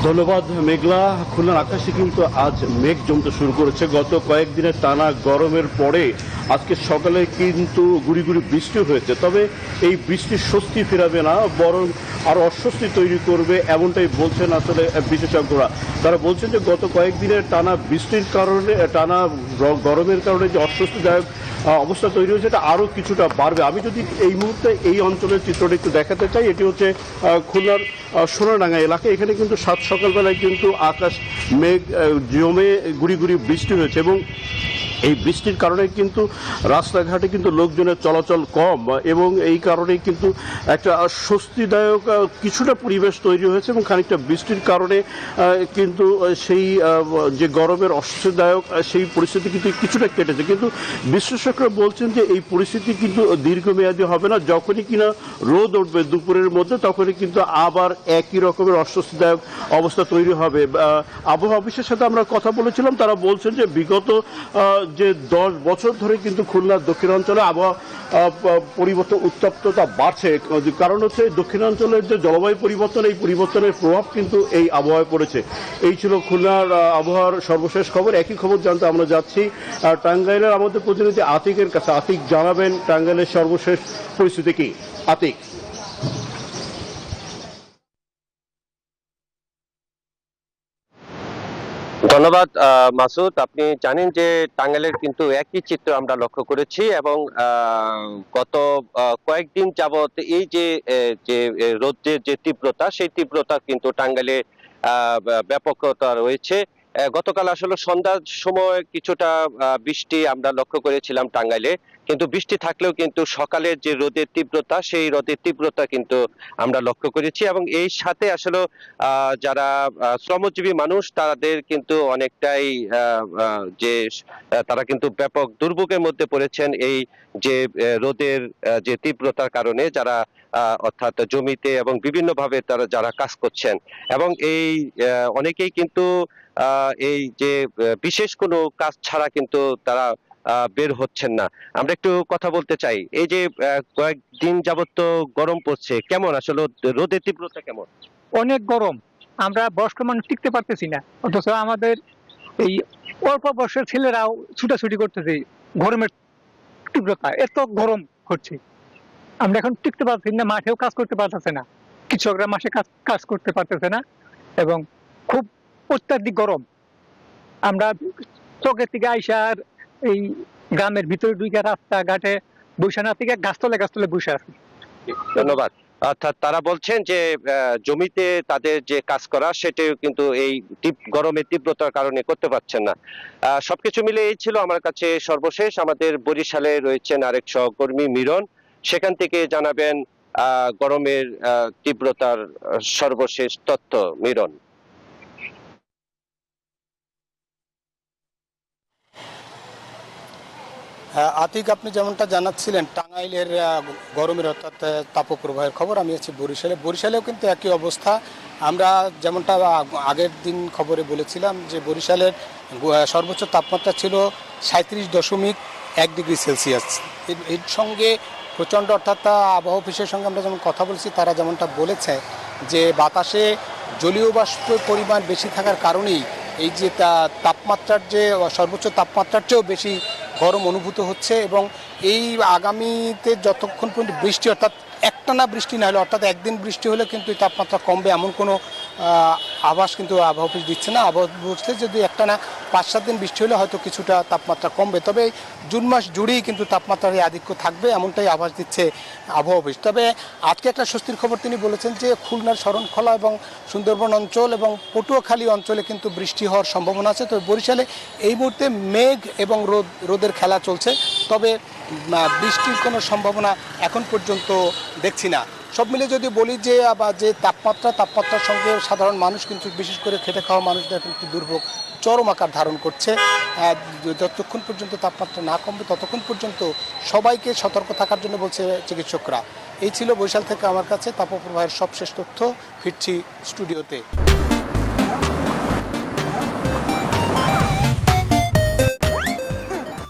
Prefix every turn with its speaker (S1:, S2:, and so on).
S1: ধন্যবাদ মেঘলা। খুলনার আকাশে কিন্তু আজ মেঘ জমতে শুরু করেছে। গত কয়েকদিনের টানা গরমের পরে আজকে সকালে কিন্তু গুড়ি গুড়ি বৃষ্টি হয়েছে, তবে এই বৃষ্টি স্বস্তি ফেরাবে না, বরং আরও অস্বস্তি তৈরি করবে, এমনটাই বলছেন আসলে বিশেষজ্ঞরা। তারা বলছেন যে গত কয়েকদিনের টানা বৃষ্টির কারণে, টানা গরমের কারণে যে অস্বস্তিদায়ক অবস্থা তৈরি হয়েছে, এটা আরও কিছুটা বাড়বে। আমি যদি এই মুহূর্তে এই অঞ্চলের চিত্রটা একটু দেখাতে চাই, এটি হচ্ছে খুলনার সোনাডাঙ্গা এলাকা। এখানে কিন্তু সাত সকালবেলায় কিন্তু আকাশ মেঘ জমে গুড়ি গুড়ি বৃষ্টি হয়েছে, এবং এই বৃষ্টির কারণে কিন্তু রাস্তাঘাটে কিন্তু লোকজনের চলাচল কম, এবং এই কারণেই কিন্তু একটা স্বস্তিদায়ক কিছুটা পরিবেশ তৈরি হয়েছে, এবং খানিকটা বৃষ্টির কারণে কিন্তু সেই যে গরমের অস্বস্তিদায়ক সেই পরিস্থিতি কিন্তু কিছুটা কেটেছে। কিন্তু বিশ্লেষকরা বলছেন যে এই পরিস্থিতি কিন্তু দীর্ঘমেয়াদী হবে না। যখনই কিনা রোদ উঠবে দুপুরের মধ্যে, তখনই কিন্তু আবার একই রকমের অস্বস্তিদায়ক অবস্থা তৈরি হবে। আবহাওয়া অফিসের সাথে আমরা কথা বলেছিলাম, তারা বলছেন যে বিগত যে 10 বছর ধরে কিন্তু খুলনার দক্ষিণাঞ্চলে আবহাওয়া পরিবর্তন, উত্তপ্ততা বাড়ছে। কারণ হচ্ছে দক্ষিণাঞ্চলের যে জলবায়ু পরিবর্তন, এই পরিবর্তনের প্রভাব কিন্তু এই আবহাওয়ায় পড়েছে। এই ছিল খুলনার আবহাওয়ার সর্বশেষ খবর। একই খবর জানতে আমরা যাচ্ছি টাঙ্গাইলের আমাদের প্রতিনিধি আতিকের কাছে। আতিক, জানাবেন টাঙ্গাইলের সর্বশেষ পরিস্থিতি কি? আতিক।
S2: ধন্যবাদ মাসুদ। আপনি জানেন যে টাঙ্গাইলের কিন্তু একই চিত্র আমরা লক্ষ্য করেছি, এবং গত কয়েকদিন যাবত এই যে রৌদ্রের যে তীব্রতা, সেই তীব্রতা কিন্তু টাঙ্গাইলে ব্যাপকতা রয়েছে। গতকাল আসলে সন্ধ্যার সময় কিছুটা বৃষ্টি আমরা লক্ষ্য করেছিলাম টাঙ্গাইলে, কিন্তু বৃষ্টি থাকলেও কিন্তু সকালের যে রোদের তীব্রতা, সেই রোদের তীব্রতা কিন্তু আমরা লক্ষ্য করেছি। এবং এই সাথে আসলে যারা শ্রমজীবী মানুষ, তাদের কিন্তু অনেকটাই তারা কিন্তু ব্যাপক দুর্ভোগের মধ্যে পড়েছেন এই যে রোদের যে তীব্রতার কারণে, যারা অর্থাৎ জমিতে এবং বিভিন্নভাবে তারা যারা কাজ করছেন। এবং এই অনেকেই কিন্তু এই যে বিশেষ কোনো কাজ ছাড়া কিন্তু তারা বের হচ্ছেন না। আমরা একটু কথা বলতে চাই, এই যে কয়েকদিন যাবত তো গরম পড়ছে, কেমন আসলে রোদের তীব্রতা কেমন?
S3: অনেক গরম। আমরা বয়স্ক মানুষ টিকতে পারতেছি না, অথচ আমাদের এই অল্প বয়সের ছেলেরাও ছুটাছুটি করতেছে। গরমের তীব্রতা এত গরম হচ্ছে, আমরা এখন টিকতে পারছি না, মাঠেও কাজ করতে পারতেছে না, কৃষকরা মাঠে কাজ করতে পারতেছে না, এবং খুব অত্যাধিক গরম। আমরা চকের থেকে আইসার এই গ্রামের ভিতরে ঢুকে রাস্তাঘাটে বসে না থেকে গাছতলে গাছতলে বসে আছি।
S2: ধন্যবাদ। অর্থাৎ তারা বলছেন যে জমিতে তাদের যে কাজ করা, সেটাও কিন্তু এই গরমের তীব্রতার কারণে করতে পারছেন না। সবকিছু মিলে এই ছিল আমার কাছে সর্বশেষ। আমাদের বরিশালে রয়েছেন আরেক সহকর্মী মিরন, সেখান থেকে জানাবেন গরমের তীব্রতার সর্বশেষ তথ্য। মিরন।
S4: আতিক, আপনি যেমনটা জানাচ্ছিলেন টাঙ্গাইলের গরমের অর্থাৎ তাপপ্রবাহের খবর, আমি আছি বরিশালেও কিন্তু একই অবস্থা। আমরা যেমনটা আগের দিন খবরে বলেছিলাম যে বরিশালের সর্বোচ্চ তাপমাত্রা ছিল 37.1 ডিগ্রি সেলসিয়াস। এর সঙ্গে প্রচণ্ড, অর্থাৎ আবহাওয়া অফিসের সঙ্গে আমরা যেমন কথা বলেছি, তারা যেমনটা বলেছে যে বাতাসে জলীয় বাষ্পের পরিমাণ বেশি থাকার কারণেই এই যে তাপমাত্রার যে সর্বোচ্চ তাপমাত্রার চেয়েও বেশি গরম অনুভূত হচ্ছে। এবং এই আগামীতে যতক্ষণ পর্যন্ত বৃষ্টি, অর্থাৎ একটানা বৃষ্টি না হলে, অর্থাৎ একদিন বৃষ্টি হলে কিন্তু এই তাপমাত্রা কমবে এমন কোনো আভাস কিন্তু আবহাওয়া অফিস দিচ্ছে না। আবহাওয়া বলছে যদি একটানা 5-7 দিন বৃষ্টি হলে হয়তো কিছুটা তাপমাত্রা কমবে, তবে জুন মাস জুড়েই কিন্তু তাপমাত্রার এই আধিক্য থাকবে, এমনটাই আভাস দিচ্ছে আবহাওয়া অফিস। তবে আজকে একটা স্বস্তির খবর তিনি বলেছেন যে খুলনার শরণখোলা এবং সুন্দরবন অঞ্চল এবং পটুয়াখালী অঞ্চলে কিন্তু বৃষ্টি হওয়ার সম্ভাবনা আছে। তবে বরিশালে এই মুহূর্তে মেঘ এবং রোদের খেলা চলছে, তবে বৃষ্টির কোনো সম্ভাবনা এখন পর্যন্ত দেখছি না। সব মিলে যদি বলি যে তাপমাত্রার সঙ্গে সাধারণ মানুষ কিন্তু, বিশেষ করে খেটে খাওয়া মানুষদের কিন্তু দুর্ভোগ চরম আকার ধারণ করছে। যতক্ষণ পর্যন্ত তাপমাত্রা না কমবে ততক্ষণ পর্যন্ত সবাইকে সতর্ক থাকার জন্য বলছে চিকিৎসকরা। এই ছিল বরিশাল থেকে আমার কাছে তাপপ্রবাহের সবশেষ তথ্য। ফিরছি স্টুডিওতে।